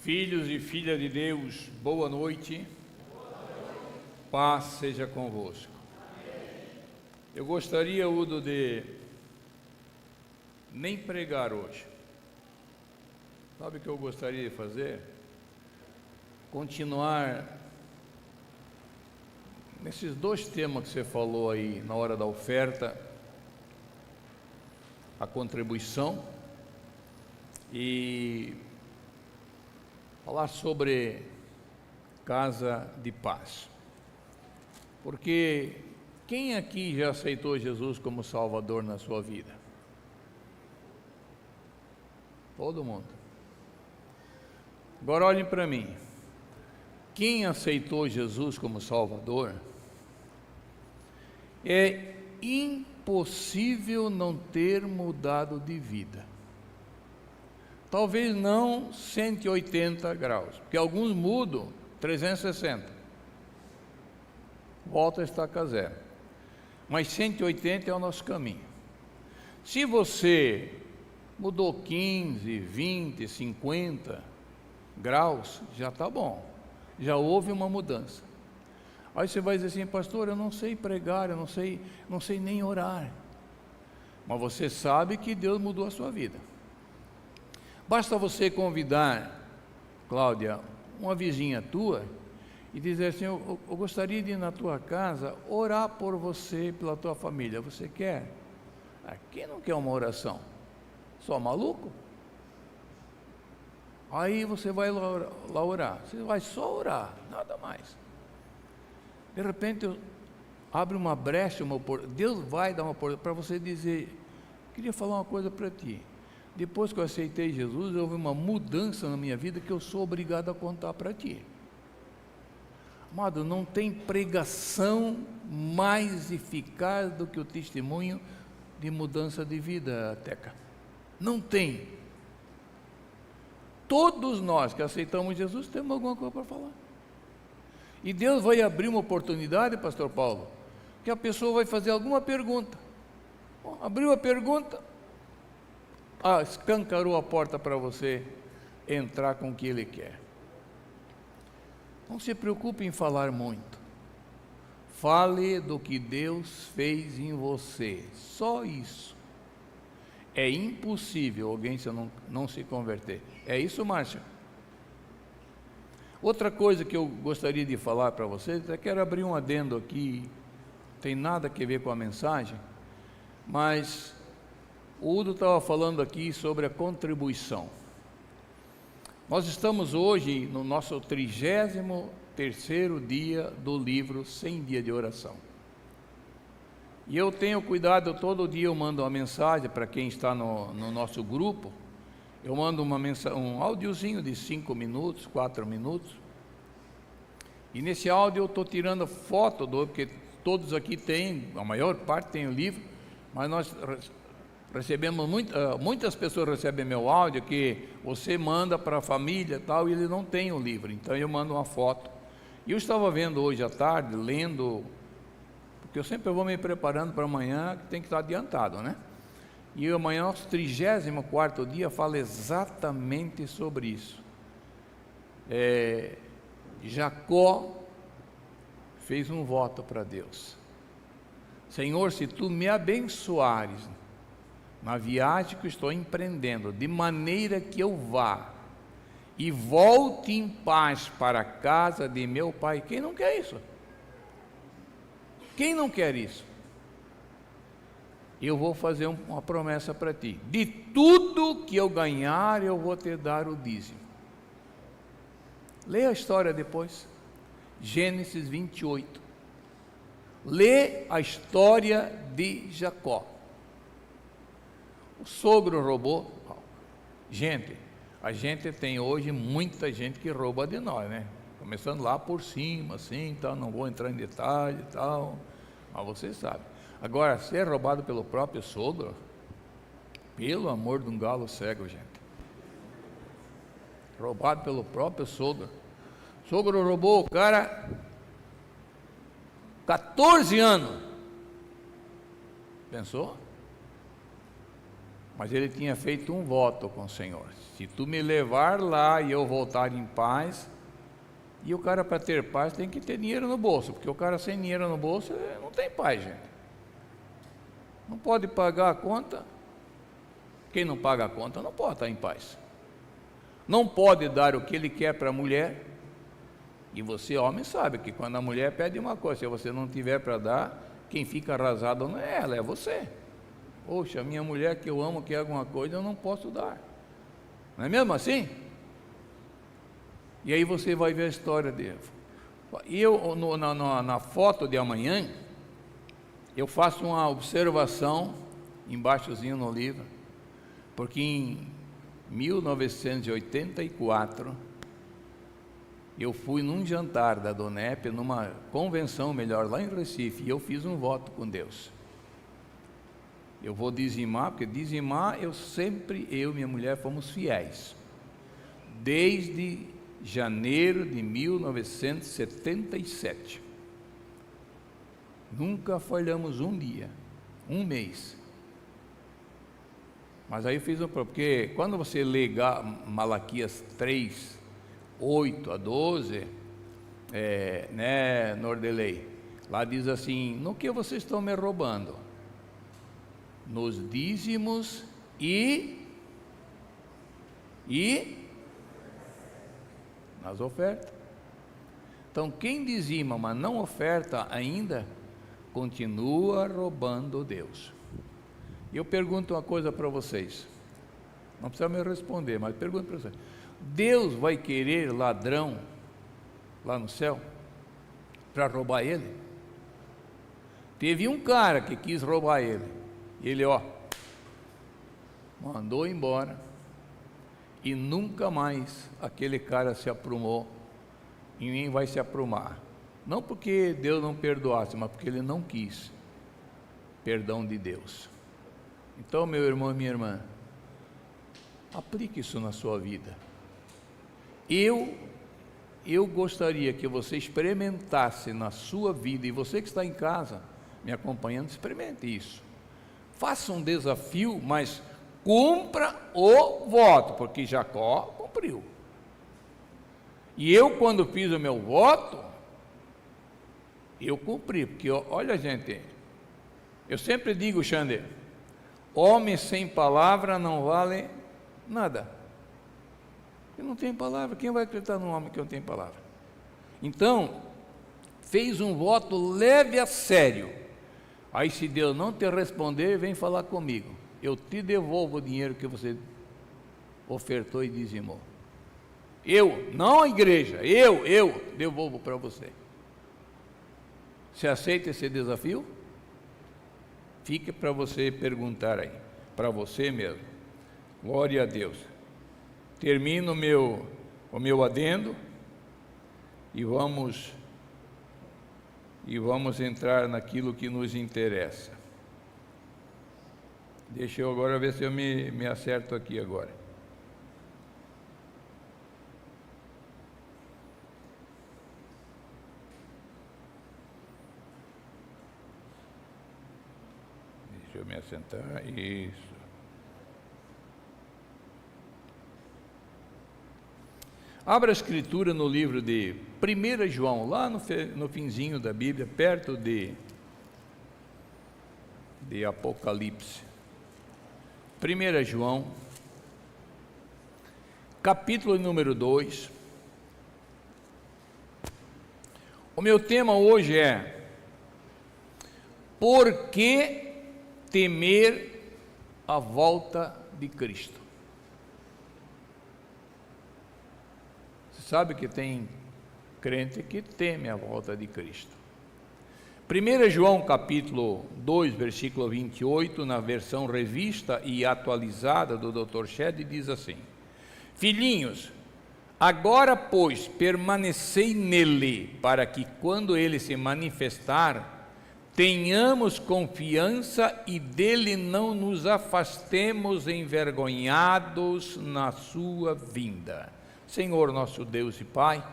Filhos e filhas de Deus, boa noite. Paz seja convosco. Eu gostaria, Udo, de nem pregar hoje. Sabe o que eu gostaria de fazer? Continuar nesses dois temas que você falou aí na hora da oferta, a contribuição, e falar sobre casa de paz. Porque quem aqui já aceitou Jesus como Salvador na sua vida? Todo mundo. Agora olhem para mim. Quem aceitou Jesus como Salvador, é impossível não ter mudado de vida. Talvez não 180 graus, porque alguns mudam 360. Volta a estaca zero. Mas 180 é o nosso caminho. Se você mudou 15, 20, 50 graus, já está bom. Já houve uma mudança. Aí você vai dizer assim: pastor, eu não sei pregar, eu não sei nem orar. Mas você sabe que Deus mudou a sua vida. Basta você convidar, Cláudia, uma vizinha tua e dizer assim: eu gostaria de ir na tua casa orar por você e pela tua família. Você quer? Quem não quer uma oração? Só maluco? Aí você vai lá orar. Você vai só orar, nada mais. De repente abre uma brecha, Deus vai dar uma oportunidade para você dizer: queria falar uma coisa para ti. Depois que eu aceitei Jesus, houve uma mudança na minha vida que eu sou obrigado a contar para ti. Amado, não tem pregação mais eficaz do que o testemunho de mudança de vida, Teca. Não tem. Todos nós que aceitamos Jesus temos alguma coisa para falar. E Deus vai abrir uma oportunidade, pastor Paulo, que a pessoa vai fazer alguma pergunta. Abriu a pergunta, escancarou a porta para você entrar com o que Ele quer. Não se preocupe em falar muito. Fale do que Deus fez em você. Só isso. É impossível alguém não se converter. É isso, Márcia? Outra coisa que eu gostaria de falar para vocês, quero abrir um adendo aqui, não tem nada a ver com a mensagem, mas o Udo estava falando aqui sobre a contribuição. Nós estamos hoje no nosso 33º dia do livro 100 Dias de Oração. E eu tenho cuidado, todo dia eu mando uma mensagem para quem está no nosso grupo. Eu mando um áudiozinho de 5 minutos, 4 minutos. E nesse áudio eu estou tirando foto, porque todos aqui têm, a maior parte tem o livro, mas nós recebemos muitas pessoas recebem meu áudio que você manda para a família e tal, e ele não tem o livro, então eu mando uma foto. E eu estava vendo hoje à tarde, lendo, porque eu sempre vou me preparando para amanhã, que tem que estar adiantado, né? E amanhã, nosso 34º dia, fala exatamente sobre isso. Jacó fez um voto para Deus: Senhor, se tu me abençoares na viagem que estou empreendendo, de maneira que eu vá e volte em paz para a casa de meu pai. Quem não quer isso? Quem não quer isso? Eu vou fazer uma promessa para ti: de tudo que eu ganhar, eu vou te dar o dízimo. Leia a história depois, Gênesis 28. Lê a história de Jacó. O sogro roubou. A gente tem hoje muita gente que rouba de nós, né? Começando lá por cima, assim, tal, não vou entrar em detalhe e tal, mas você sabe. Agora, ser roubado pelo próprio sogro, pelo amor de um galo cego, gente. Roubado pelo próprio sogro. O sogro roubou o cara 14 anos. Pensou? Mas ele tinha feito um voto com o Senhor: se tu me levar lá e eu voltar em paz. E o cara, para ter paz, tem que ter dinheiro no bolso, porque o cara sem dinheiro no bolso não tem paz, gente. Não pode pagar a conta. Quem não paga a conta não pode estar em paz. Não pode dar o que ele quer para a mulher. E você, homem, sabe que quando a mulher pede uma coisa, se você não tiver para dar, quem fica arrasado não é ela, é você. Poxa, minha mulher que eu amo quer alguma coisa, eu não posso dar. Não é mesmo assim? E aí você vai ver a história dele. E eu, na foto de amanhã, eu faço uma observação, embaixozinho no livro, porque em 1984, eu fui num jantar da Donep, numa convenção melhor, lá em Recife, e eu fiz um voto com Deus. Eu vou dizimar, porque dizimar, eu e minha mulher fomos fiéis. Desde janeiro de 1977. Nunca falhamos um dia, um mês. Mas aí eu fiz porque quando você lê Malaquias 3, 8 a 12, Nordelei, lá diz assim: no que vocês estão me roubando? Nos dízimos e nas ofertas. Então quem dizima, mas não oferta ainda, continua roubando Deus. E eu pergunto uma coisa para vocês, não precisa me responder, mas pergunto para vocês: Deus vai querer ladrão lá no céu para roubar ele? Teve um cara que quis roubar ele, e ele mandou embora, e nunca mais aquele cara se aprumou, e nem vai se aprumar. Não porque Deus não perdoasse, mas porque ele não quis perdão de Deus. Então, meu irmão e minha irmã, aplique isso na sua vida. Eu gostaria que você experimentasse na sua vida, e você que está em casa me acompanhando, experimente isso. Faça um desafio, mas cumpra o voto, porque Jacó cumpriu. E eu, quando fiz o meu voto, eu cumpri, porque olha, gente, eu sempre digo, Xander, homem sem palavra não vale nada. Ele não tem palavra, quem vai acreditar num homem que não tem palavra? Então, fez um voto, leve a sério. Aí se Deus não te responder, vem falar comigo, eu te devolvo o dinheiro que você ofertou e dizimou. Eu, não a igreja, eu devolvo para você. Você aceita esse desafio? Fica para você perguntar aí, para você mesmo. Glória a Deus. Termino o meu adendo e vamos entrar naquilo que nos interessa. Deixa eu agora ver se eu me acerto aqui agora. Deixa eu me assentar, isso. Abra a escritura no livro de 1 João, lá no finzinho da Bíblia, perto de Apocalipse. 1 João, capítulo número 2. O meu tema hoje é: por que temer a volta de Cristo? Você sabe que tem crente que teme a volta de Cristo. 1 João capítulo 2, versículo 28, na versão revista e atualizada do Dr. Shedd, diz assim: filhinhos, agora pois permanecei nele, para que quando ele se manifestar, tenhamos confiança e dele não nos afastemos envergonhados na sua vinda. Senhor nosso Deus e Pai,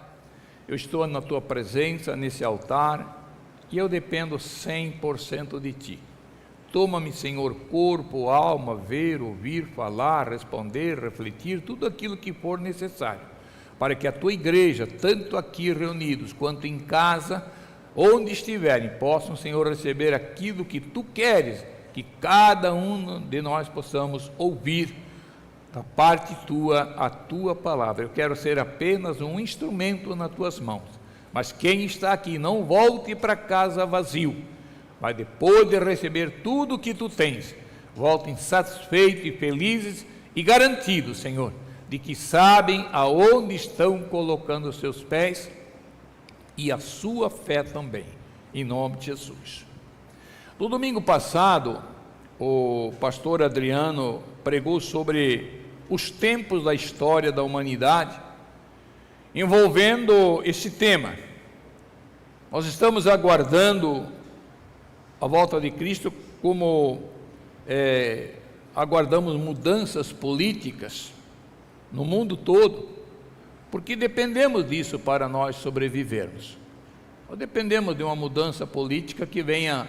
eu estou na tua presença nesse altar, e eu dependo 100% de Ti. Toma-me, Senhor, corpo, alma, ver, ouvir, falar, responder, refletir, tudo aquilo que for necessário, para que a tua igreja, tanto aqui reunidos, quanto em casa, onde estiverem, possam, Senhor, receber aquilo que tu queres, que cada um de nós possamos ouvir da parte tua, a tua palavra. Eu quero ser apenas um instrumento nas tuas mãos, mas quem está aqui não volte para casa vazio, mas depois de receber tudo o que tu tens, voltem satisfeitos e felizes e garantidos, Senhor, de que sabem aonde estão colocando os seus pés e a sua fé também, em nome de Jesus. No domingo passado, o pastor Adriano pregou sobre os tempos da história da humanidade, envolvendo esse tema. Nós estamos aguardando a volta de Cristo, como aguardamos mudanças políticas no mundo todo, porque dependemos disso para nós sobrevivermos. Nós dependemos de uma mudança política que venha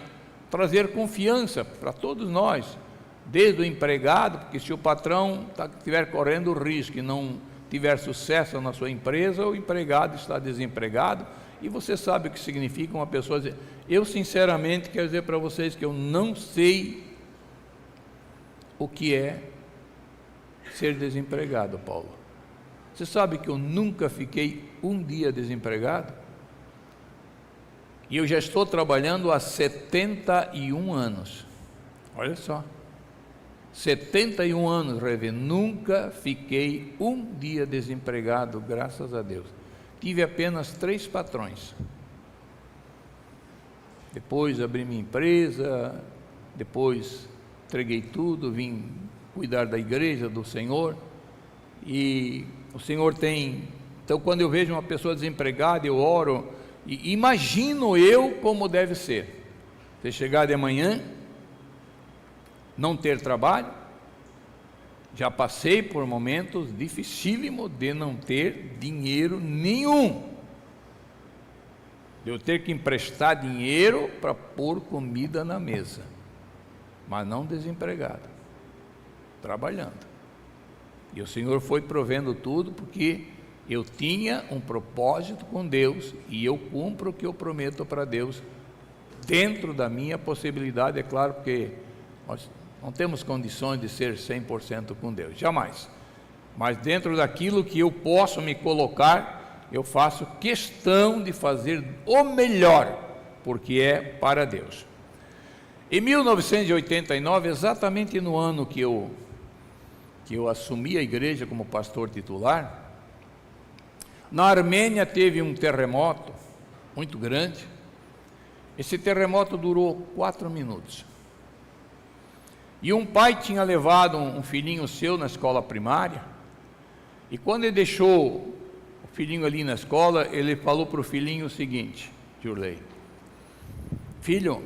trazer confiança para todos nós, desde o empregado, porque se o patrão estiver correndo o risco e não tiver sucesso na sua empresa, o empregado está desempregado, e você sabe o que significa uma pessoa dizer. Eu sinceramente quero dizer para vocês que eu não sei o que é ser desempregado, Paulo. Você sabe que eu nunca fiquei um dia desempregado? E eu já estou trabalhando há 71 anos. Olha só, 71 anos, Reve, nunca fiquei um dia desempregado, graças a Deus. Tive apenas 3 patrões. Depois abri minha empresa, depois entreguei tudo, vim cuidar da igreja, do Senhor, e o Senhor tem... Então, quando eu vejo uma pessoa desempregada, eu oro, e imagino eu como deve ser. Você chegar de manhã, não ter trabalho. Já passei por momentos dificílimos de não ter dinheiro nenhum, de eu ter que emprestar dinheiro para pôr comida na mesa, mas não desempregado, trabalhando. E o Senhor foi provendo tudo, porque eu tinha um propósito com Deus, e eu cumpro o que eu prometo para Deus, dentro da minha possibilidade, é claro, porque nós não temos condições de ser 100% com Deus, jamais, mas dentro daquilo que eu posso me colocar, eu faço questão de fazer o melhor, porque é para Deus. Em 1989, exatamente no ano que eu assumi a igreja como pastor titular, na Armênia teve um terremoto muito grande. Esse terremoto durou 4 minutos. E um pai tinha levado um filhinho seu na escola primária, e quando ele deixou o filhinho ali na escola, ele falou para o filhinho o seguinte: Jurley, filho,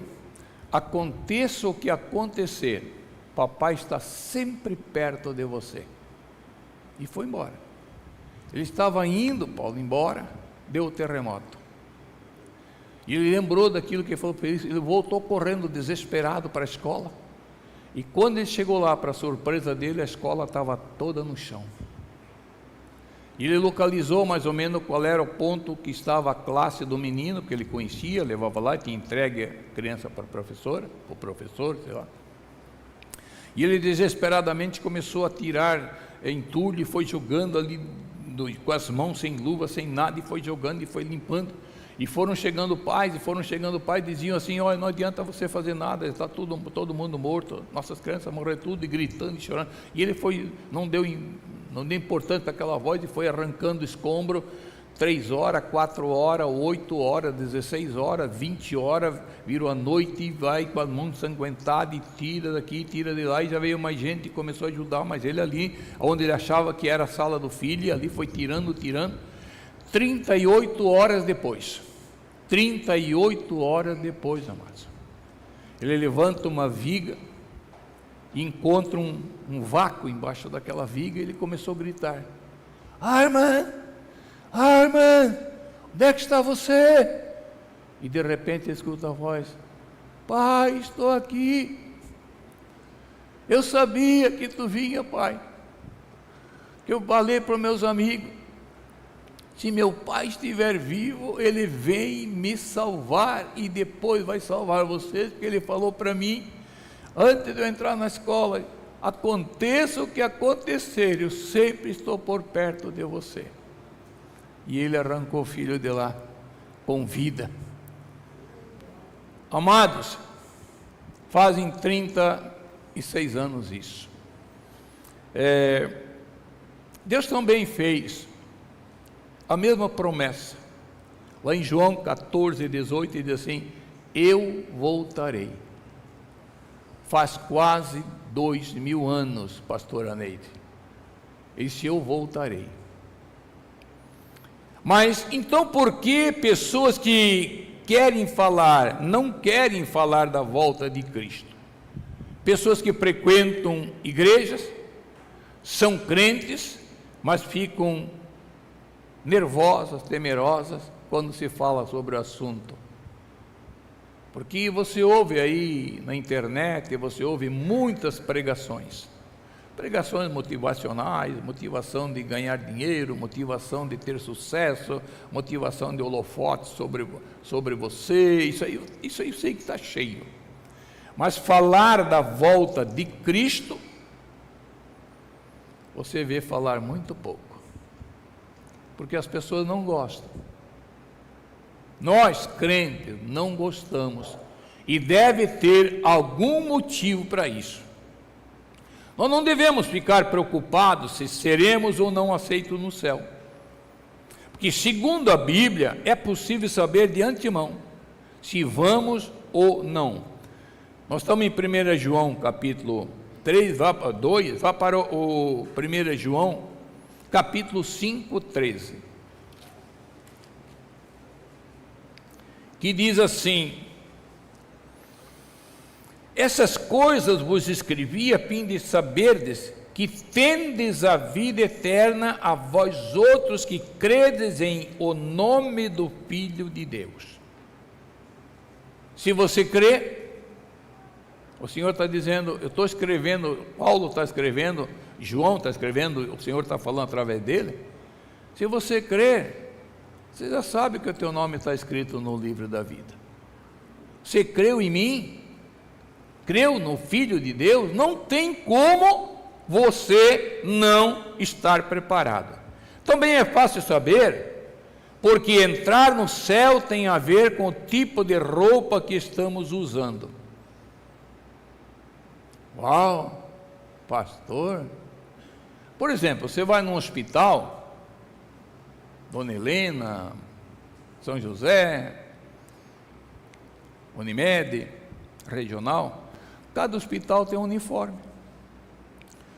aconteça o que acontecer, papai está sempre perto de você. E foi embora. Ele estava indo, Paulo, embora, deu o terremoto. E ele lembrou daquilo que ele falou para ele, ele voltou correndo desesperado para a escola. E quando ele chegou lá, para surpresa dele, a escola estava toda no chão. E ele localizou mais ou menos qual era o ponto que estava a classe do menino, que ele conhecia, levava lá, tinha entregue a criança para a professora, o professor, sei lá. E ele desesperadamente começou a tirar entulho e foi jogando ali com as mãos sem luva, sem nada, e foi jogando e foi limpando. E foram chegando pais, diziam assim: olha, não adianta você fazer nada, está todo mundo morto, nossas crianças morreram tudo, e gritando e chorando. E ele foi, não deu importância para aquela voz, e foi arrancando escombro, 3 horas, 4 horas, 8 horas, 16 horas, 20 horas, virou a noite e vai com a mão ensanguentada e tira daqui, tira de lá, e já veio mais gente e começou a ajudar, mas ele ali, onde ele achava que era a sala do filho, e ali foi tirando, 38 horas depois, amados, ele levanta uma viga e encontra um vácuo embaixo daquela viga, e ele começou a gritar: Arman, onde é que está você? E de repente ele escuta a voz: pai, estou aqui. Eu sabia que tu vinha, Pai. Que eu falei para os meus amigos, se meu pai estiver vivo, ele vem me salvar e depois vai salvar vocês, porque ele falou para mim, antes de eu entrar na escola, aconteça o que acontecer, eu sempre estou por perto de você. E ele arrancou o filho de lá com vida. Amados, fazem 36 anos isso. Deus também fez a mesma promessa, lá em João 14, 18, ele diz assim, eu voltarei. Faz quase 2000 anos, pastora Neide, esse eu voltarei. Mas então por que pessoas que querem falar, não querem falar da volta de Cristo? Pessoas que frequentam igrejas, são crentes, mas ficam nervosas, temerosas, quando se fala sobre o assunto. Porque você ouve aí na internet, você ouve muitas pregações motivacionais, motivação de ganhar dinheiro, motivação de ter sucesso, motivação de holofotes sobre você, isso aí eu sei que está cheio. Mas falar da volta de Cristo, você vê falar muito pouco, porque as pessoas não gostam. Nós, crentes, não gostamos, e deve ter algum motivo para isso. Nós não devemos ficar preocupados se seremos ou não aceitos no céu, porque segundo a Bíblia, é possível saber de antemão, se vamos ou não. Nós estamos em 1 João capítulo 3, vá para o 1 João, capítulo 5, 13, que diz assim, essas coisas vos escrevi a fim de saberdes que tendes a vida eterna a vós outros que credes em o nome do Filho de Deus. Se você crê, o Senhor está dizendo, eu estou escrevendo, Paulo está escrevendo, João está escrevendo, o Senhor está falando através dele. Se você crer, você já sabe que o teu nome está escrito no livro da vida. Você creu em mim, creu no Filho de Deus, não tem como você não estar preparado. Também é fácil saber, porque entrar no céu tem a ver com o tipo de roupa que estamos usando. Uau, pastor. Por exemplo, você vai num hospital, Dona Helena, São José, Unimed, regional, cada hospital tem um uniforme.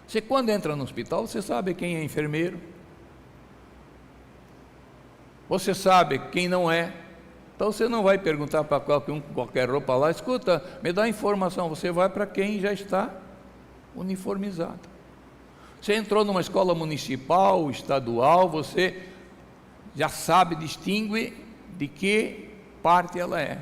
Você quando entra no hospital, você sabe quem é enfermeiro, você sabe quem não é. Então você não vai perguntar para qualquer roupa lá, escuta, me dá informação, você vai para quem já está uniformizado. Você entrou numa escola municipal, estadual, você já sabe, distingue de que parte ela é.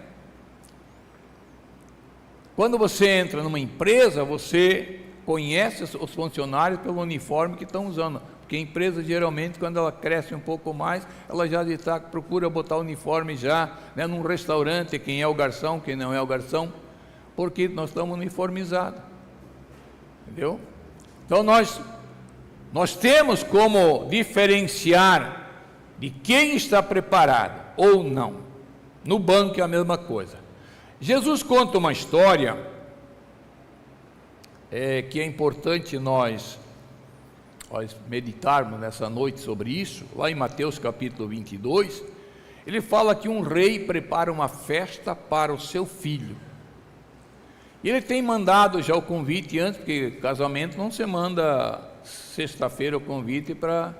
Quando você entra numa empresa, você conhece os funcionários pelo uniforme que estão usando, porque a empresa geralmente, quando ela cresce um pouco mais, ela já procura botar o uniforme já, né, num restaurante, quem é o garçom, quem não é o garçom, porque nós estamos uniformizados, entendeu? Então nós temos como diferenciar de quem está preparado ou não. No banco é a mesma coisa. Jesus conta uma história que é importante nós meditarmos nessa noite sobre isso. Lá em Mateus capítulo 22, ele fala que um rei prepara uma festa para o seu filho, e ele tem mandado já o convite antes, porque casamento não se manda sexta-feira o convite para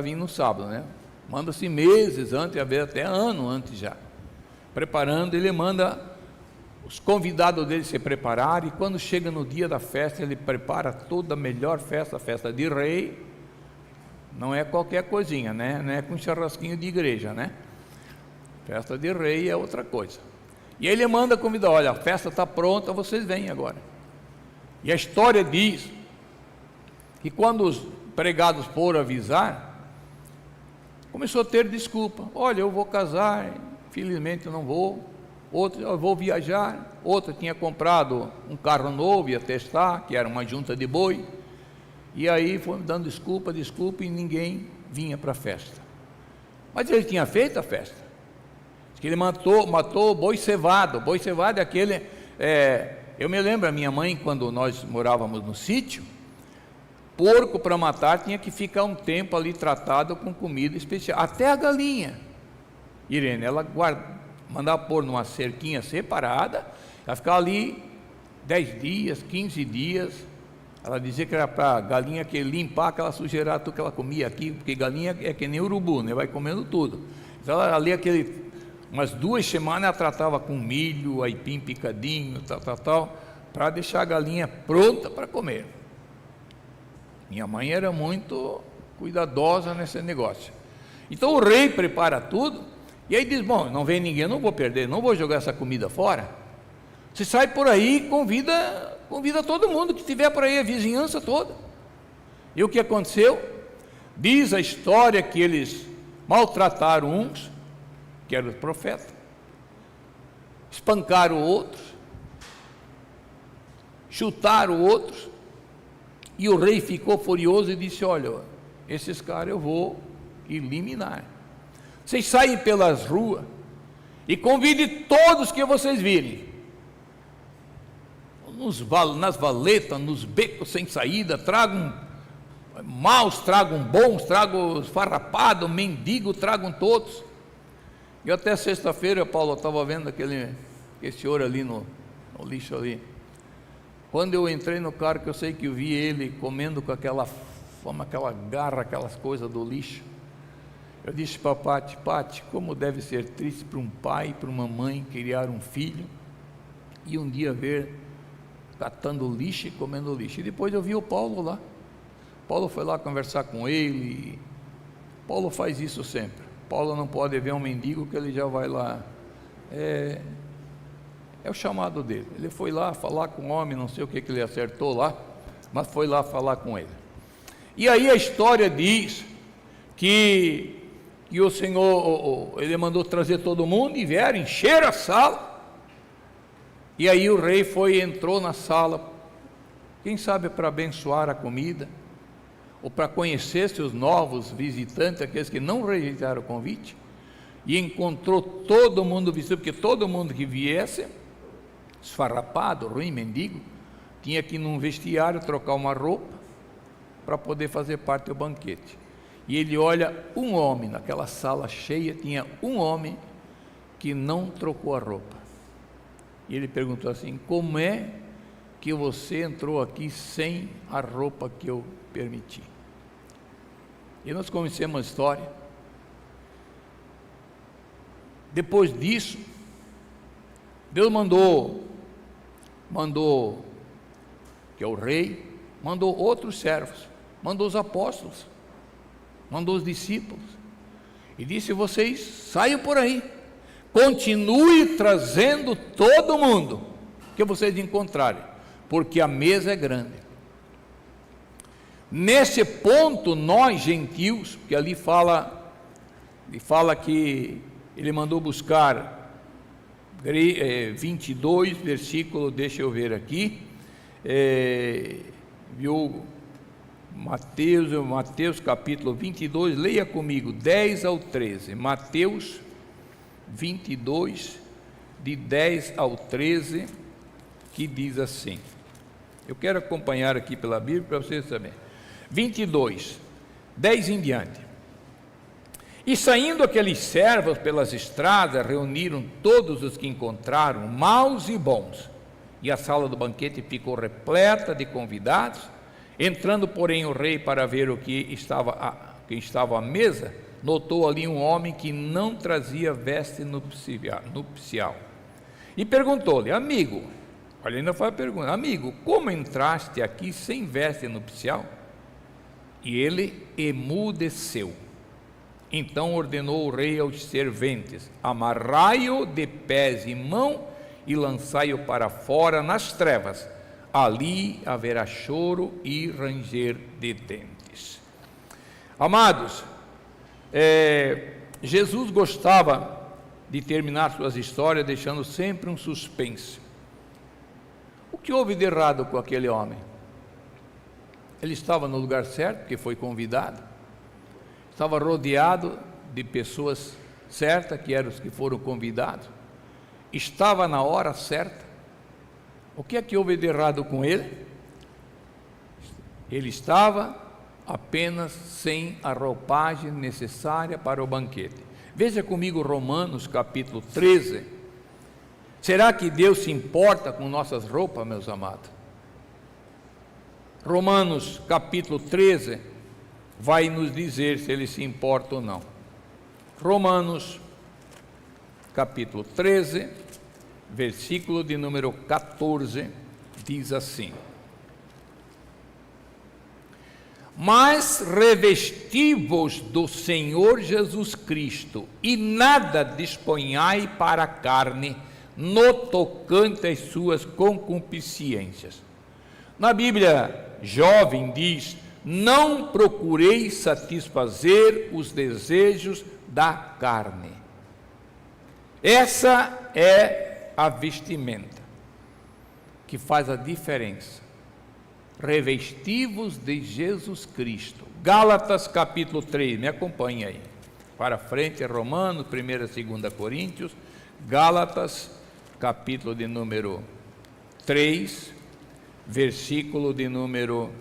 vir no sábado, né? Manda-se meses antes, às vezes até ano antes já, preparando. Ele manda os convidados dele se prepararem, e quando chega no dia da festa, ele prepara toda a melhor festa, a festa de rei. Não é qualquer coisinha, né? Não é com churrasquinho de igreja, né? Festa de rei é outra coisa. E ele manda convidar, olha, a festa está pronta, vocês vêm agora. E a história diz que quando os empregados foram avisar, começou a ter desculpa. Olha, eu vou casar, infelizmente eu não vou. Outro, eu vou viajar. Outro tinha comprado um carro novo, ia testar, que era uma junta de boi. E aí foi dando desculpa, e ninguém vinha para a festa. Mas ele tinha feito a festa. Diz que ele matou boi cevado. Boi cevado é aquele... eu me lembro, a minha mãe, quando nós morávamos no sítio, porco para matar tinha que ficar um tempo ali tratado com comida especial. Até a galinha, Irene, ela mandava pôr numa cerquinha separada, ela ficava ali 10 dias, 15 dias. Ela dizia que era para a galinha que limpar aquela sujeira tudo que ela comia aqui, porque galinha é que nem urubu, né? Vai comendo tudo. Então ela ali umas 2 semanas ela tratava com milho, aipim picadinho, tal, para deixar a galinha pronta para comer. Minha mãe era muito cuidadosa nesse negócio. Então o rei prepara tudo, e aí diz, bom, não vem ninguém, não vou perder, não vou jogar essa comida fora. Você sai por aí, convida todo mundo que estiver por aí, a vizinhança toda. E o que aconteceu? Diz a história que eles maltrataram uns, que eram os profetas, espancaram outros, chutaram outros, e o rei ficou furioso e disse, olha, esses caras eu vou eliminar. Vocês saem pelas ruas e convidem todos que vocês virem, nas valetas, nos becos sem saída, tragam maus, tragam bons, tragam farrapados, mendigos, tragam todos. E até sexta-feira, Paulo, eu estava vendo esse senhor ali no lixo ali. Quando eu entrei no carro, que eu sei que eu vi ele comendo com aquela fome, aquela garra, aquelas coisas do lixo. Eu disse para Pati, como deve ser triste para um pai e para uma mãe criar um filho e um dia ver catando lixo e comendo lixo. E depois eu vi o Paulo lá. Paulo foi lá conversar com ele. Paulo faz isso sempre. Paulo não pode ver um mendigo que ele já vai lá. É o chamado dele. Ele foi lá falar com o homem, não sei o que ele acertou lá, mas foi lá falar com ele. E aí a história diz que o Senhor, ele mandou trazer todo mundo e vieram encher a sala. E aí o rei entrou na sala, quem sabe para abençoar a comida, ou para conhecer seus novos visitantes, aqueles que não rejeitaram o convite, e encontrou todo mundo vestido, porque todo mundo que viesse, esfarrapado, ruim, mendigo, tinha que ir num vestiário trocar uma roupa, para poder fazer parte do banquete. E ele olha um homem, naquela sala cheia, tinha um homem que não trocou a roupa. E ele perguntou assim, como é que você entrou aqui sem a roupa que eu permiti? E nós conhecemos a história. Depois disso, Deus mandou, que é o rei, mandou outros servos, mandou os apóstolos, mandou os discípulos, e disse, vocês saiam por aí, continue trazendo todo mundo que vocês encontrarem, porque a mesa é grande. Nesse ponto, nós gentios, que ali fala que ele mandou buscar 22 versículo, deixa eu ver aqui, viu Mateus capítulo 22, leia comigo 10 ao 13, Mateus 22, de 10 ao 13, que diz assim, eu quero acompanhar aqui pela Bíblia para vocês saberem. 22, 10 em diante. E saindo aqueles servos pelas estradas, reuniram todos os que encontraram, maus e bons, e a sala do banquete ficou repleta de convidados. Entrando, porém, o rei para ver quem estava à mesa, notou ali um homem que não trazia veste nupcial, e perguntou-lhe, amigo, olha, ainda foi a pergunta, amigo, como entraste aqui sem veste nupcial? E ele emudeceu. Então ordenou o rei aos serventes, amarrai-o de pés e mão e lançai-o para fora nas trevas, ali haverá choro e ranger de dentes. Amados, Jesus gostava de terminar suas histórias deixando sempre um suspense. O que houve de errado com aquele homem? Ele estava no lugar certo, porque foi convidado, estava rodeado de pessoas certas, que eram os que foram convidados, estava na hora certa. O que é que houve de errado com ele? Ele estava apenas sem a roupagem necessária para o banquete. Veja comigo Romanos capítulo 13. Será que Deus se importa com nossas roupas, meus amados? Romanos capítulo 13 vai nos dizer se Ele se importa ou não. Romanos capítulo 13, versículo de número 14, diz assim: mas revesti-vos do Senhor Jesus Cristo, e nada disponhai para a carne, no tocante às suas concupiscências. Na Bíblia Jovem diz: não procureis satisfazer os desejos da carne. Essa é a vestimenta que faz a diferença. Revesti-vos de Jesus Cristo. Gálatas capítulo 3, me acompanhe aí. Para frente, Romanos, 1ª e 2ª Coríntios, Gálatas, capítulo de número 3, versículo de número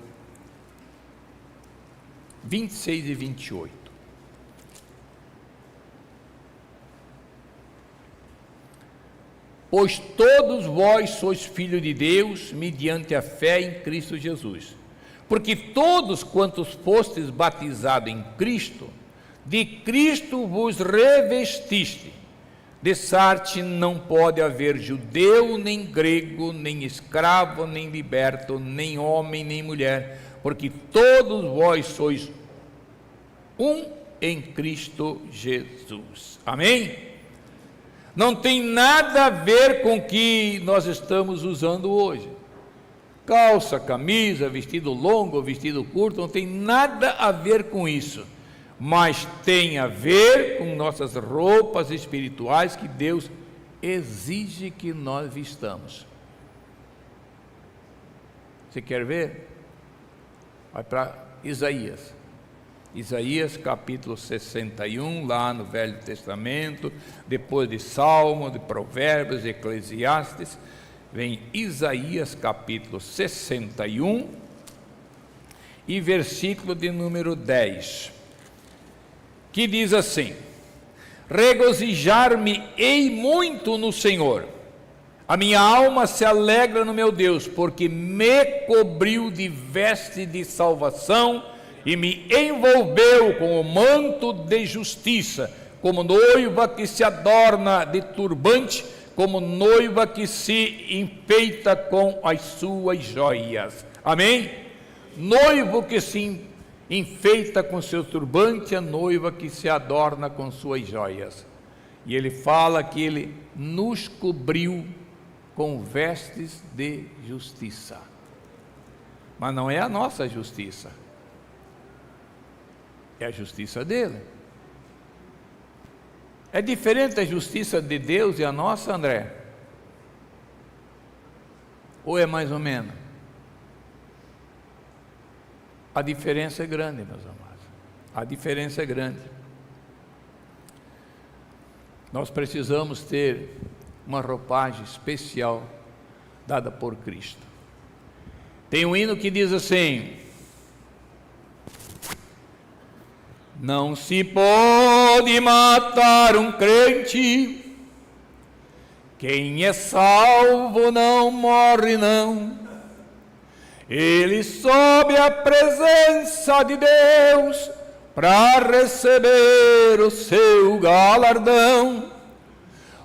26 e 28. Pois todos vós sois filhos de Deus, mediante a fé em Cristo Jesus. Porque todos quantos fostes batizados em Cristo, de Cristo vos revestiste. Dessarte não pode haver judeu, nem grego, nem escravo, nem liberto, nem homem, nem mulher, porque todos vós sois um em Cristo Jesus. Amém? Não tem nada a ver com o que nós estamos usando hoje. Calça, camisa, vestido longo, vestido curto, não tem nada a ver com isso. Mas tem a ver com nossas roupas espirituais que Deus exige que nós vistamos. Você quer ver? Vai para Isaías. Isaías capítulo 61, lá no Velho Testamento, depois de Salmo, de Provérbios, de Eclesiastes, vem Isaías capítulo 61 e versículo de número 10, que diz assim: regozijar-me-ei muito no Senhor, a minha alma se alegra no meu Deus, porque me cobriu de veste de salvação e me envolveu com o manto de justiça, como noiva que se adorna de turbante, como noiva que se enfeita com as suas joias. Amém? Noivo que se enfeita com seu turbante, a noiva que se adorna com suas joias. E ele fala que ele nos cobriu com vestes de justiça. Mas não é a nossa justiça, é a justiça dele. É diferente a justiça de Deus e a nossa, André? Ou é mais ou menos? A diferença é grande, meus amados. A diferença é grande. Nós precisamos ter uma roupagem especial dada por Cristo. Tem um hino que diz assim: não se pode matar um crente, quem é salvo não morre não. Ele sobe à presença de Deus para receber o seu galardão.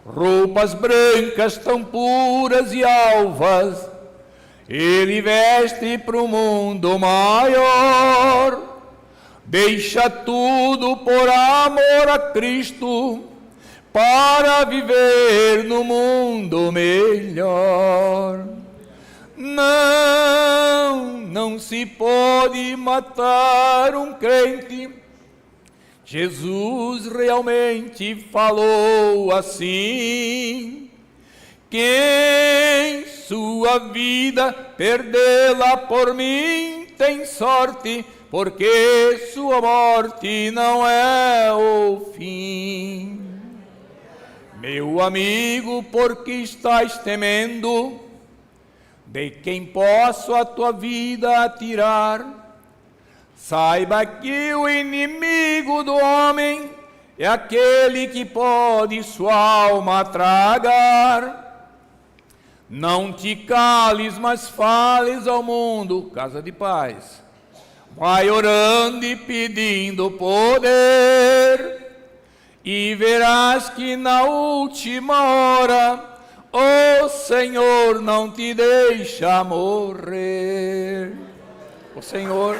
Roupas brancas tão puras e alvas, ele veste para o mundo maior. Deixa tudo por amor a Cristo, para viver no mundo melhor. Não se pode matar um crente. Jesus realmente falou assim: quem sua vida perdê-la por mim tem sorte, porque sua morte não é o fim. Meu amigo, por que estás temendo? De quem posso a tua vida tirar? Saiba que o inimigo do homem é aquele que pode sua alma tragar. Não te cales, mas fales ao mundo, casa de paz. Vai orando e pedindo poder, e verás que na última hora o Senhor não te deixa morrer. O Senhor,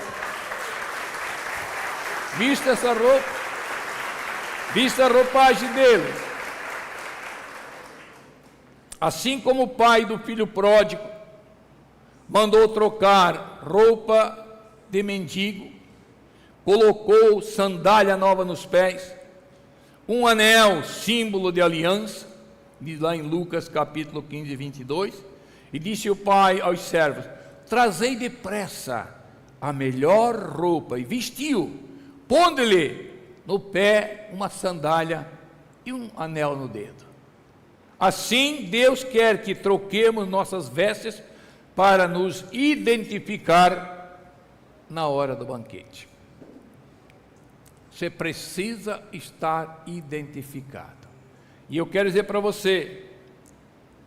vista essa roupa, vista a roupagem dele. Assim como o pai do filho pródigo mandou trocar roupa de mendigo, colocou sandália nova nos pés, um anel, símbolo de aliança, diz lá em Lucas capítulo 15, 22, e disse o pai aos servos: trazei depressa a melhor roupa, e vestiu, pondo-lhe no pé uma sandália e um anel no dedo. Assim Deus quer que troquemos nossas vestes para nos identificar na hora do banquete. Você precisa estar identificado. E eu quero dizer para você,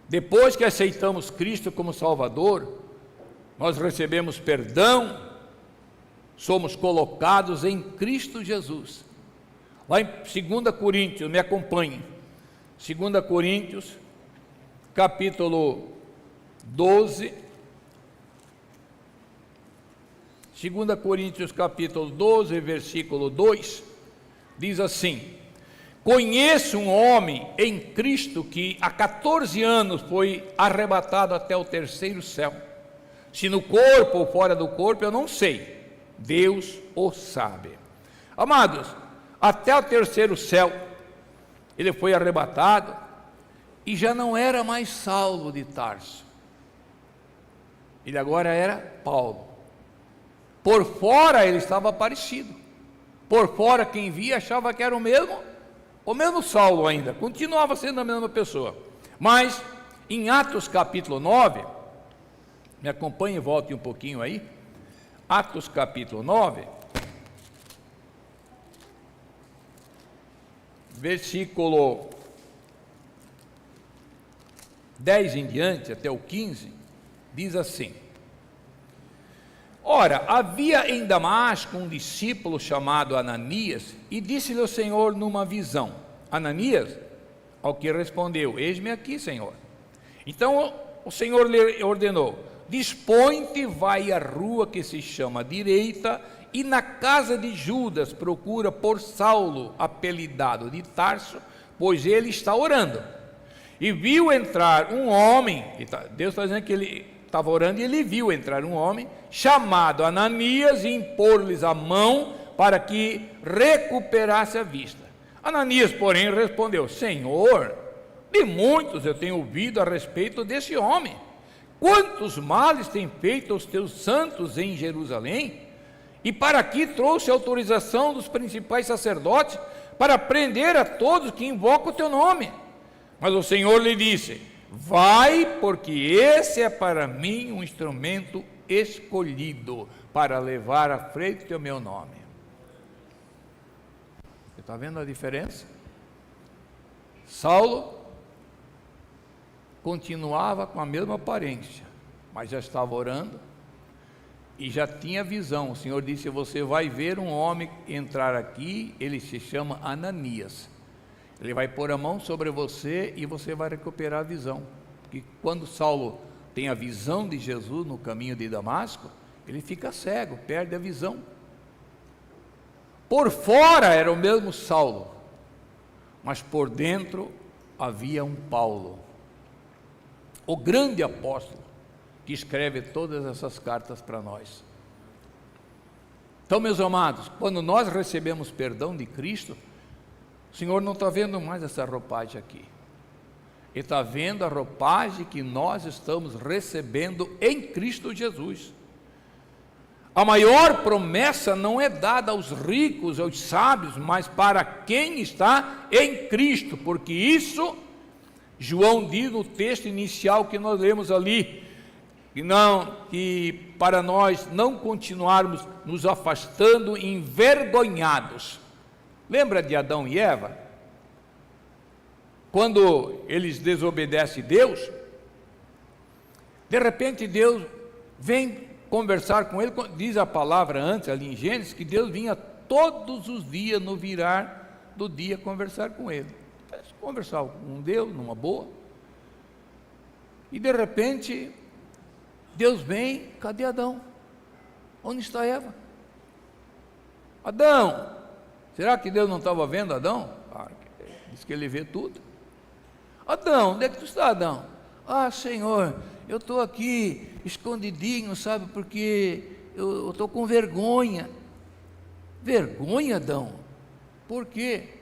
depois que aceitamos Cristo como Salvador, nós recebemos perdão, somos colocados em Cristo Jesus. Lá em 2 Coríntios, me acompanhe, 2 Coríntios, capítulo 12, 2 Coríntios capítulo 12, versículo 2, diz assim: conheço um homem em Cristo que há 14 anos foi arrebatado até o terceiro céu. Se no corpo ou fora do corpo, eu não sei, Deus o sabe. Amados, até o terceiro céu, ele foi arrebatado e já não era mais Saulo de Tarso. Ele agora era Paulo. Por fora ele estava parecido. Por fora quem via achava que era o mesmo Saulo ainda, continuava sendo a mesma pessoa. Mas em Atos capítulo 9, me acompanhe e volte um pouquinho aí. Atos capítulo 9, versículo 10 em diante, até o 15, diz assim: ora, havia em Damasco um discípulo chamado Ananias, e disse-lhe o Senhor numa visão: Ananias, ao que respondeu: eis-me aqui, Senhor. Então o Senhor lhe ordenou: dispõe-te, vai à rua que se chama Direita, e na casa de Judas procura por Saulo, apelidado de Tarso, pois ele está orando. E viu entrar um homem, Deus está dizendo que ele estava orando, e ele viu entrar um homem chamado Ananias e impor-lhes a mão para que recuperasse a vista. Ananias, porém, respondeu: Senhor, de muitos eu tenho ouvido a respeito desse homem. Quantos males tem feito aos teus santos em Jerusalém? E para aqui trouxe autorização dos principais sacerdotes para prender a todos que invocam o teu nome. Mas o Senhor lhe disse: vai, porque esse é para mim um instrumento escolhido para levar à frente o meu nome. Você está vendo a diferença? Saulo continuava com a mesma aparência, mas já estava orando e já tinha visão. O Senhor disse: você vai ver um homem entrar aqui, ele se chama Ananias. Ele vai pôr a mão sobre você e você vai recuperar a visão. Porque quando Saulo tem a visão de Jesus no caminho de Damasco, ele fica cego, perde a visão. Por fora era o mesmo Saulo, mas por dentro havia um Paulo, o grande apóstolo, que escreve todas essas cartas para nós. Então, meus amados, quando nós recebemos perdão de Cristo, o Senhor não está vendo mais essa roupagem aqui. Ele está vendo a roupagem que nós estamos recebendo em Cristo Jesus. A maior promessa não é dada aos ricos, aos sábios, mas para quem está em Cristo, porque isso, João diz no texto inicial que nós lemos ali, que para nós não continuarmos nos afastando envergonhados. Lembra de Adão e Eva? Quando eles desobedecem Deus, de repente Deus vem conversar com ele, diz a palavra antes ali em Gênesis, que Deus vinha todos os dias no virar do dia conversar com ele. Conversar com Deus numa boa, e de repente Deus vem, cadê Adão? Onde está Eva? Adão, será que Deus não estava vendo Adão? Diz que ele vê tudo. Adão, onde é que tu está, Adão? Senhor, eu estou aqui escondidinho, sabe, porque eu estou com vergonha. Vergonha, Adão? Por quê?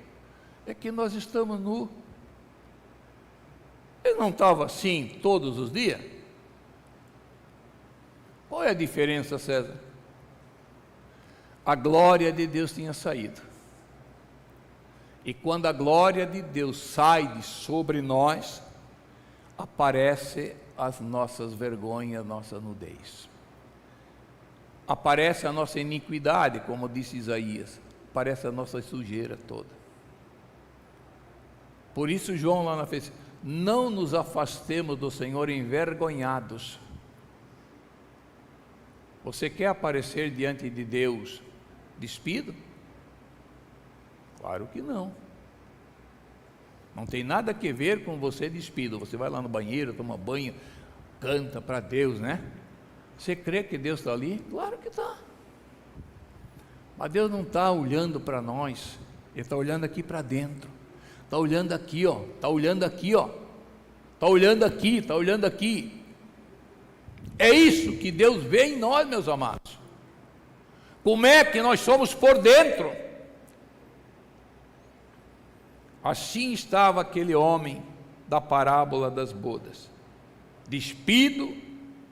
É que nós estamos nu. Ele não estava assim todos os dias? Qual é a diferença, César? A glória de Deus tinha saído. E quando a glória de Deus sai de sobre nós, aparece as nossas vergonhas, a nossa nudez. Aparece a nossa iniquidade, como disse Isaías. Aparece a nossa sujeira toda. Por isso João lá na frente, não nos afastemos do Senhor envergonhados. Você quer aparecer diante de Deus despido? Claro que não. Não tem nada a ver com você despido. Você vai lá no banheiro, toma banho, canta para Deus, né? Você crê que Deus está ali? Claro que está. Mas Deus não está olhando para nós. Ele está olhando aqui para dentro. Está olhando aqui, ó. Está olhando aqui, ó. Está olhando aqui, está olhando aqui. É isso que Deus vê em nós, meus amados. Como é que nós somos por dentro? Assim estava aquele homem da parábola das bodas, despido,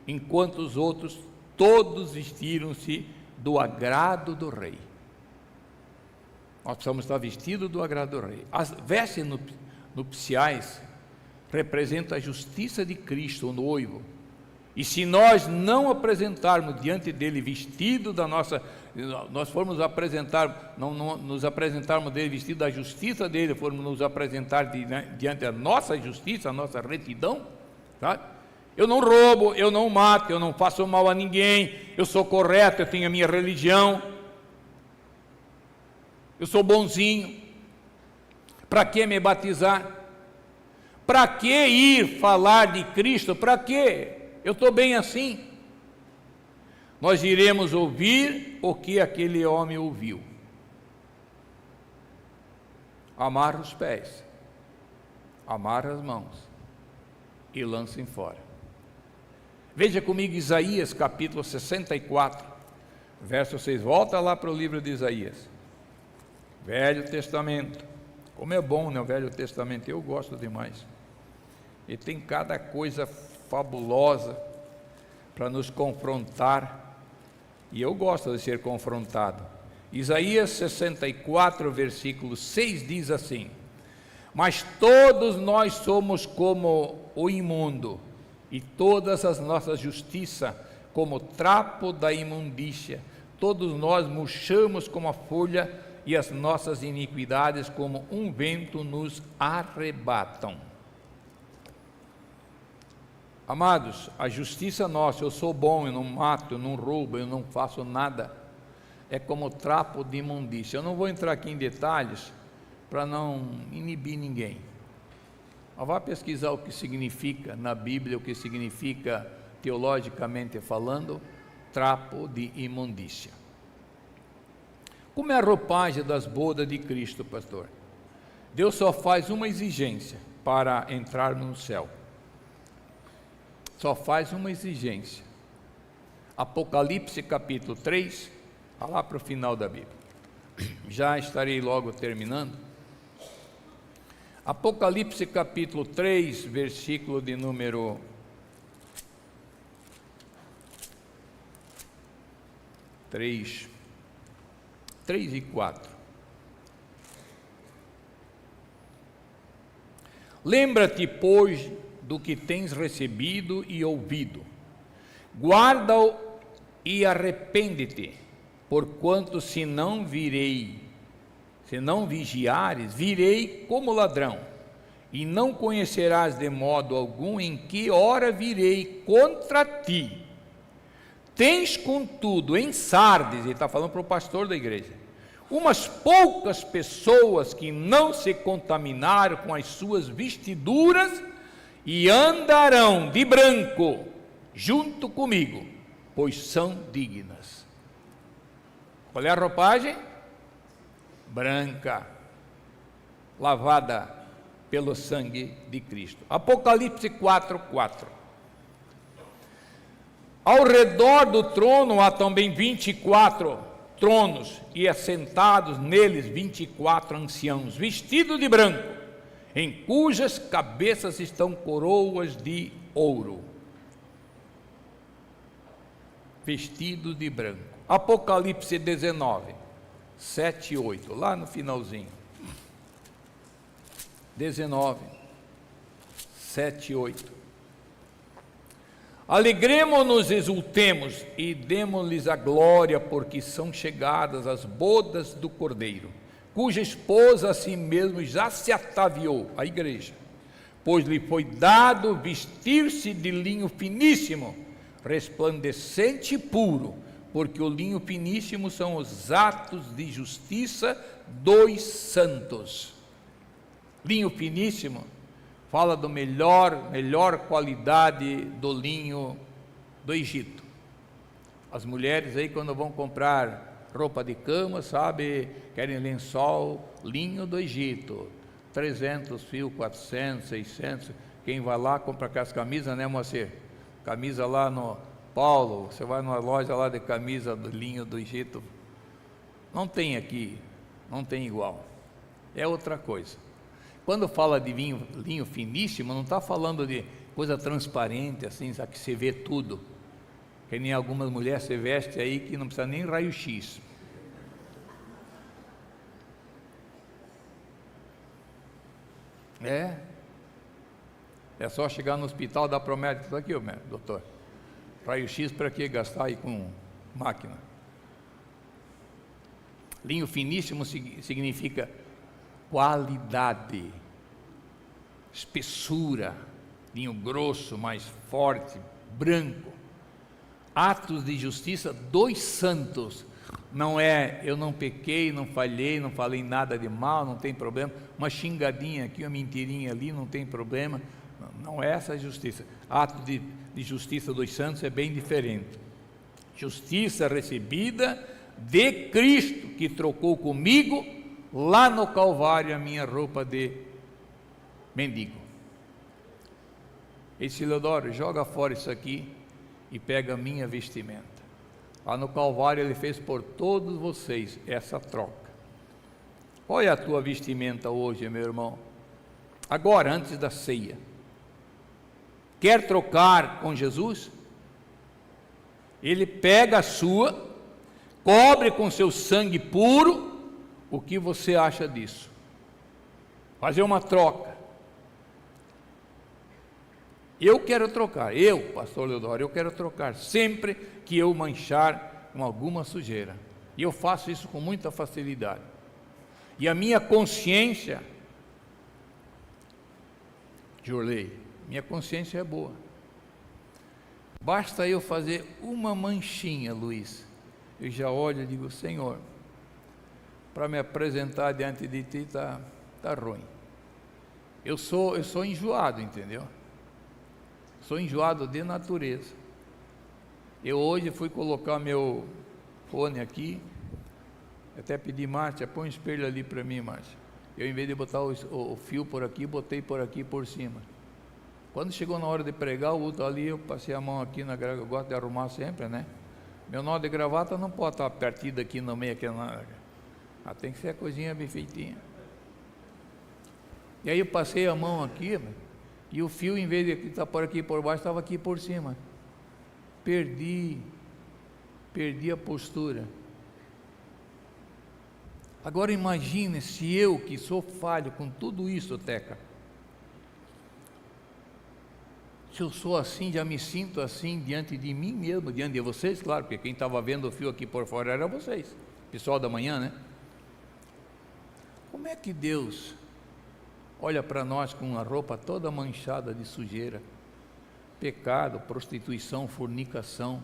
enquanto os outros todos vestiram-se do agrado do rei. Nós precisamos estar vestidos do agrado do rei. As vestes nupciais representam a justiça de Cristo, o noivo. E se nós não apresentarmos diante dele vestido da nossa, nós formos apresentar, não nos apresentarmos dele vestido da justiça dele, formos nos apresentar diante da nossa justiça, a nossa retidão, sabe? Eu não roubo, eu não mato, eu não faço mal a ninguém, eu sou correto, eu tenho a minha religião, eu sou bonzinho. Para que me batizar? Para que ir falar de Cristo? Para que? Eu estou bem assim. Nós iremos ouvir o que aquele homem ouviu. Amarra os pés, amarra as mãos e lancem fora. Veja comigo Isaías capítulo 64, verso 6. Volta lá para o livro de Isaías. Velho Testamento. Como é bom, né, o Velho Testamento? Eu gosto demais. E tem cada coisa fabulosa para nos confrontar, e eu gosto de ser confrontado. Isaías 64, versículo 6 diz assim: mas todos nós somos como o imundo, e todas as nossas justiças como trapo da imundícia, todos nós murchamos como a folha, e as nossas iniquidades como um vento nos arrebatam. Amados, a justiça nossa, eu sou bom, eu não mato, eu não roubo, eu não faço nada, é como trapo de imundícia. Eu não vou entrar aqui em detalhes para não inibir ninguém, mas vá pesquisar o que significa na Bíblia, o que significa teologicamente falando, trapo de imundícia. Como é a roupagem das bodas de Cristo, pastor? Deus só faz uma exigência para entrar no céu: só faz uma exigência. Apocalipse capítulo 3, lá para o final da Bíblia. Já estarei logo terminando. Apocalipse capítulo 3, versículo de número 3 e 4. Lembra-te, pois, do que tens recebido e ouvido, guarda-o e arrepende-te, porquanto se não vigiares, virei como ladrão, e não conhecerás de modo algum em que hora virei contra ti. Tens, contudo, em Sardes, ele está falando para o pastor da igreja, umas poucas pessoas que não se contaminaram com as suas vestiduras e andarão de branco junto comigo, pois são dignas. Qual é a roupagem? Branca, lavada pelo sangue de Cristo. Apocalipse 4:4. Ao redor do trono há também 24 tronos, e assentados neles 24 anciãos, vestidos de branco, em cujas cabeças estão coroas de ouro. Vestidos de branco. Apocalipse 19, 7 e 8, lá no finalzinho. 19, 7 e 8. Alegremo-nos, exultemos e demos-lhes a glória, porque são chegadas as bodas do Cordeiro, cuja esposa a si mesmo já se ataviou, a igreja, pois lhe foi dado vestir-se de linho finíssimo, resplandecente e puro, porque o linho finíssimo são os atos de justiça dos santos. Linho finíssimo fala do melhor qualidade do linho do Egito. As mulheres aí, quando vão comprar roupa de cama, sabe, querem lençol, linho do Egito, 300 fios, 400, 600, quem vai lá compra aquelas camisas, né, Moacir? Camisa lá no Paulo, você vai numa loja lá de camisa do linho do Egito, não tem aqui, não tem igual, é outra coisa. Quando fala de linho finíssimo, não está falando de coisa transparente, assim, sabe, que você vê tudo, que nem algumas mulheres se vestem aí que não precisa nem raio-x. É só chegar no hospital, dar para o médico, está aqui, doutor, raio-x para que gastar aí com máquina? Linho finíssimo significa qualidade, espessura, linho grosso, mais forte, branco. Atos de justiça dos santos. Não é, eu não pequei, não falhei, não falei nada de mal, não tem problema. Uma xingadinha aqui, uma mentirinha ali, não tem problema. Não é essa a justiça. Ato de justiça dos santos é bem diferente. Justiça recebida de Cristo, que trocou comigo lá no Calvário a minha roupa de mendigo. Esse Leodoro, joga fora isso aqui e pega a minha vestimenta. Lá no Calvário ele fez por todos vocês essa troca. Qual é a tua vestimenta hoje, meu irmão? Agora, antes da ceia, quer trocar com Jesus? Ele pega a sua, cobre com seu sangue puro. O que você acha disso? Fazer uma troca. Eu quero trocar, pastor Leodoro, eu quero trocar sempre que eu manchar com alguma sujeira, e eu faço isso com muita facilidade, e a minha consciência, Jorley, minha consciência é boa, basta eu fazer uma manchinha, Luiz, eu já olho e digo, Senhor, para me apresentar diante de ti tá ruim. Eu sou enjoado, entendeu? Sou enjoado de natureza. Eu hoje fui colocar meu fone aqui, até pedi, Márcia, põe um espelho ali para mim, Márcia. Eu, em vez de botar o fio por aqui, botei por aqui por cima. Quando chegou na hora de pregar, o outro ali, eu passei a mão aqui na gravata, eu gosto de arrumar sempre, né? Meu nó de gravata não pode estar partido aqui no meio, aqui tem que ser a coisinha bem feitinha. E aí eu passei a mão aqui, e o fio, em vez de estar por aqui por baixo, estava aqui por cima. Perdi a postura. Agora imagine se eu, que sou falho com tudo isso, Teca, se eu sou assim, já me sinto assim diante de mim mesmo, diante de vocês, claro, porque quem estava vendo o fio aqui por fora era vocês, pessoal da manhã, né? Como é que Deus olha para nós com uma roupa toda manchada de sujeira, pecado, prostituição, fornicação,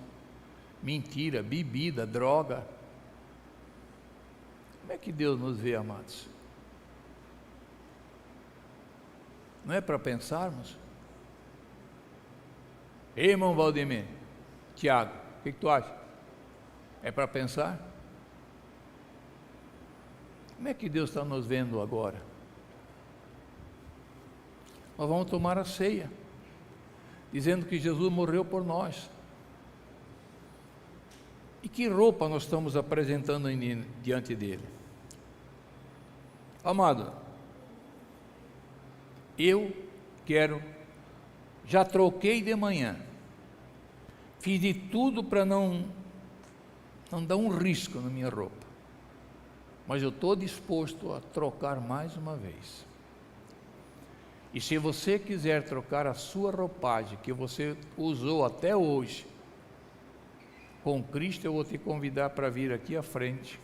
mentira, bebida, droga? Como é que Deus nos vê, amados? Não é para pensarmos? Ei, irmão Valdemir, Tiago, o que tu acha? É para pensar? Como é que Deus está nos vendo agora? Nós vamos tomar a ceia, dizendo que Jesus morreu por nós. E que roupa nós estamos apresentando diante dele? Amado, eu quero, já troquei de manhã, fiz de tudo para não dar um risco na minha roupa, mas eu estou disposto a trocar mais uma vez. E se você quiser trocar a sua roupagem, que você usou até hoje, com Cristo, eu vou te convidar para vir aqui à frente.